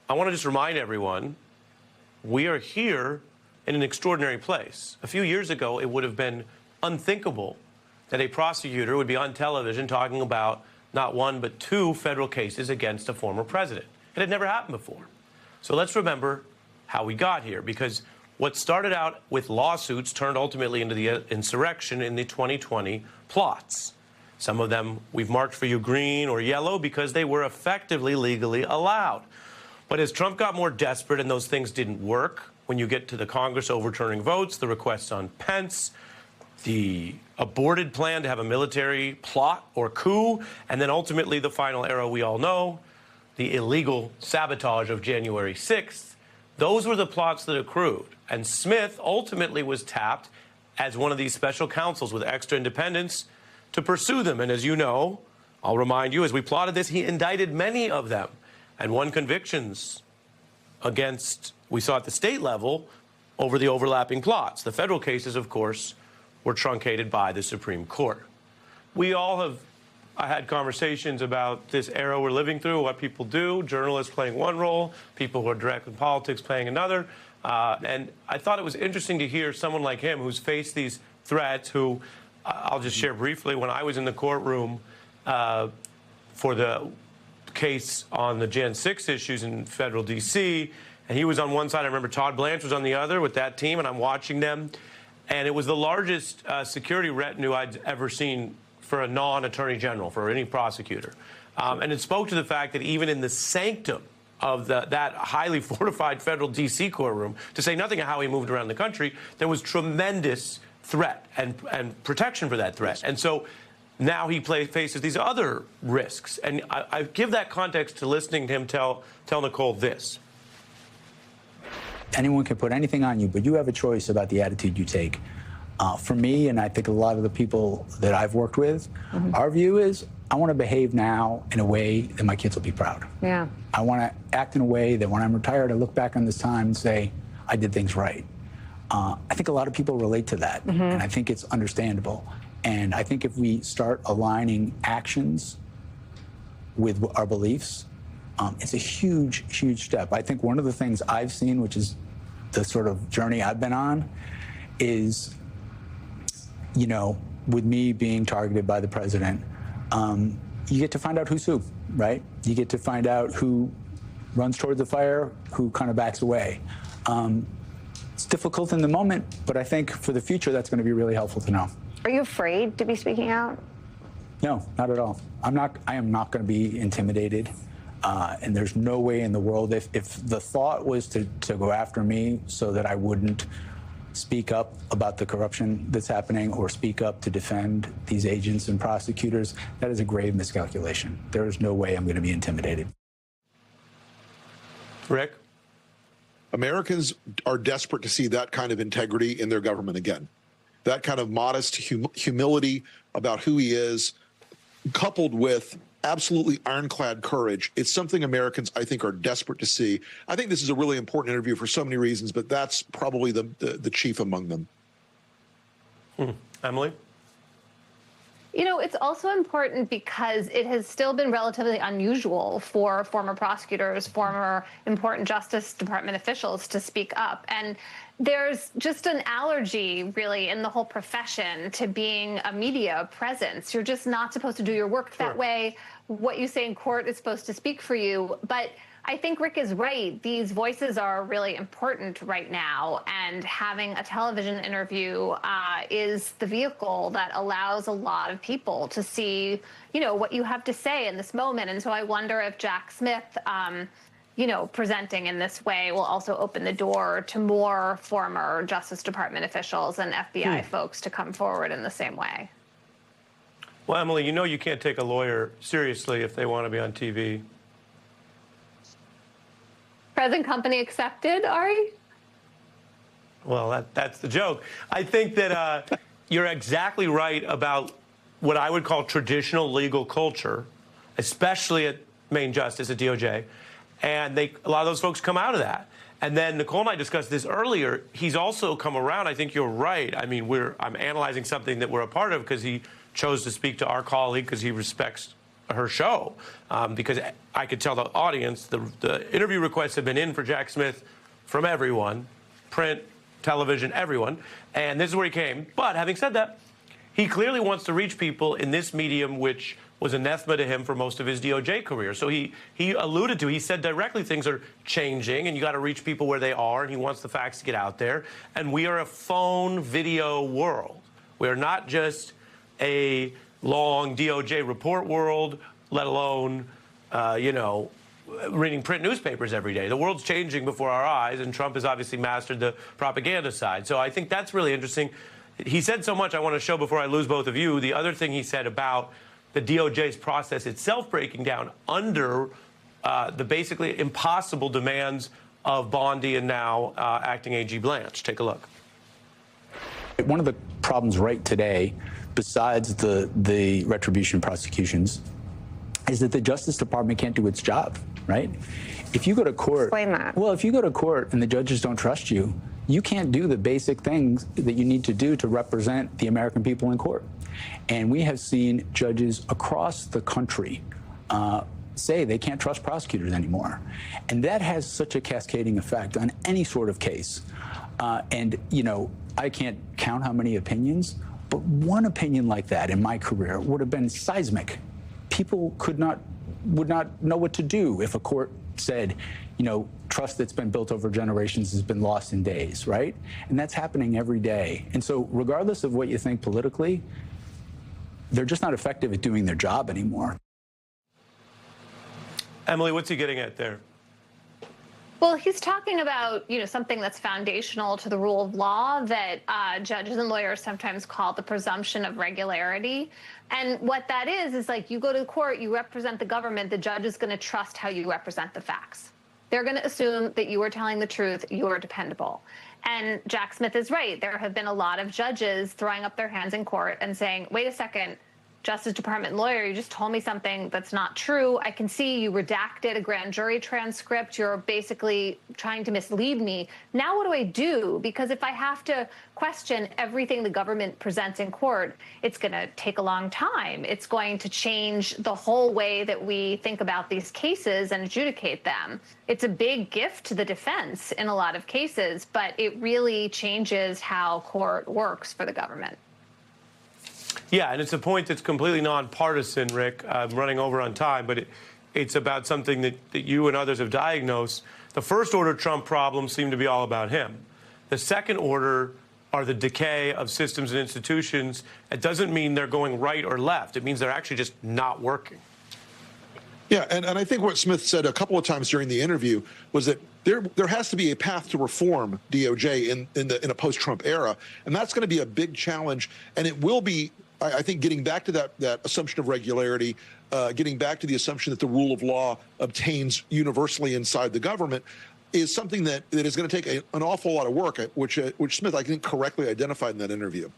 I want to just remind everyone, we are here in an extraordinary place. A few years ago, it would have been unthinkable that a prosecutor would be on television talking about not one but two federal cases against a former president. It had never happened before. So let's remember how we got here, because what started out with lawsuits turned ultimately into the insurrection in the 2020 plots. Some of them we've marked for you green or yellow because they were effectively legally allowed. But as Trump got more desperate and those things didn't work, when you get to the Congress overturning votes, the requests on Pence, the aborted plan to have a military plot or coup, and then ultimately the final arrow we all know, the illegal sabotage of January 6th, those were the plots that accrued. And Smith ultimately was tapped as one of these special counsels with extra independence to pursue them. And as you know, I'll remind you, as we plotted this, he indicted many of them and won convictions against, we saw at the state level, over the overlapping plots. The federal cases, of course, were truncated by the Supreme Court. We all have had conversations about this era we're living through, what people do, journalists playing one role, people who are direct in politics playing another. And I thought it was interesting to hear someone like him who's faced these threats, who I'll just share briefly. When I was in the courtroom for the case on the Jan 6 issues in federal D.C., and he was on one side. I remember Todd Blanche was on the other with that team, and I'm watching them. And it was the largest security retinue I'd ever seen for a non-attorney general, for any prosecutor. And it spoke to the fact that even in the sanctum of that highly fortified federal D.C. courtroom, to say nothing of how he moved around the country, there was tremendous threat and protection for that threat. And so now he faces these other risks. And I give that context to listening to him tell Nicole this. Anyone can put anything on you, but you have a choice about the attitude you take. For me, and I think a lot of the people that I've worked with, our view is I want to behave now in a way that my kids will be proud. Yeah. I want to act in a way that when I'm retired, I look back on this time and say, I did things right. I think a lot of people relate to that, and I think it's understandable. And I think if we start aligning actions with our beliefs, it's a huge, huge step. I think one of the things I've seen, which is the sort of journey I've been on, is, you know, with me being targeted by the president, you get to find out who's who, right? You get to find out who runs toward the fire, who kind of backs away. It's difficult in the moment, but I think for the future, that's going to be really helpful to know. Are you afraid to be speaking out? No, not at all. I am not going to be intimidated. And there's no way in the world, if the thought was to go after me so that I wouldn't speak up about the corruption that's happening or speak up to defend these agents and prosecutors, that is a grave miscalculation. There is no way I'm going to be intimidated. Rick? Americans are desperate to see that kind of integrity in their government again. That kind of modest humility about who he is, coupled with absolutely ironclad courage. It's something Americans, I think, are desperate to see. I think this is a really important interview for so many reasons, but that's probably the chief among them. Emily? You know, it's also important because it has still been relatively unusual for former prosecutors, former important Justice Department officials to speak up. And there's just an allergy, really, in the whole profession to being a media presence. You're just not supposed to do your work that way. What you say in court is supposed to speak for you. But I think Rick is right. These voices are really important right now, and having a television interview is the vehicle that allows a lot of people to see, you know, what you have to say in this moment. And so I wonder if Jack Smith, you know, presenting in this way will also open the door to more former Justice Department officials and FBI folks to come forward in the same way. Well, Emily, you know you can't take a lawyer seriously if they want to be on TV. Present company accepted, Ari? Well, that's the joke. I think that you're exactly right about what I would call traditional legal culture, especially at Main Justice, at DOJ. And a lot of those folks come out of that. And then Nicole and I discussed this earlier. He's also come around. I think you're right. I mean, I'm analyzing something that we're a part of because he chose to speak to our colleague because he respects her show, because I could tell the audience the interview requests have been in for Jack Smith from everyone, print, television, everyone, and this is where he came. But having said that, he clearly wants to reach people in this medium, which was anathema to him for most of his DOJ career. So he alluded to, he said directly things are changing and you got to reach people where they are, and he wants the facts to get out there. And we are a phone video world. We are not just a long DOJ report world, let alone, reading print newspapers every day. The world's changing before our eyes, and Trump has obviously mastered the propaganda side. So I think that's really interesting. He said so much I want to show before I lose both of you. The other thing he said about the DOJ's process itself breaking down under the basically impossible demands of Bondi and now acting AG Blanche. Take a look. One of the problems right today, besides the retribution prosecutions, is that the Justice Department can't do its job, right? If you go to court... Explain that. Well, if you go to court and the judges don't trust you, you can't do the basic things that you need to do to represent the American people in court. And we have seen judges across the country say they can't trust prosecutors anymore. And that has such a cascading effect on any sort of case. I can't count how many opinions, but one opinion like that in my career would have been seismic. People would not know what to do if a court said, trust that's been built over generations has been lost in days, right? And that's happening every day. And so regardless of what you think politically, they're just not effective at doing their job anymore. Emily, what's he getting at there? Well, he's talking about, something that's foundational to the rule of law that judges and lawyers sometimes call the presumption of regularity. And what that is like you go to court, you represent the government, the judge is going to trust how you represent the facts. They're going to assume that you are telling the truth, you are dependable. And Jack Smith is right. There have been a lot of judges throwing up their hands in court and saying, wait a second, Justice Department lawyer, you just told me something that's not true. I can see you redacted a grand jury transcript. You're basically trying to mislead me. Now what do I do? Because if I have to question everything the government presents in court, it's going to take a long time. It's going to change the whole way that we think about these cases and adjudicate them. It's a big gift to the defense in a lot of cases, but it really changes how court works for the government. Yeah, and it's a point that's completely nonpartisan, Rick. I'm running over on time, but it's about something that you and others have diagnosed. The first order Trump problems seem to be all about him. The second order are the decay of systems and institutions. It doesn't mean they're going right or left. It means they're actually just not working. Yeah, and I think what Smith said a couple of times during the interview was that there has to be a path to reform DOJ in a post-Trump era, and that's going to be a big challenge, and it will be, I think, getting back to that assumption of regularity, getting back to the assumption that the rule of law obtains universally inside the government is something that is going to take an awful lot of work, which Smith, I think, correctly identified in that interview.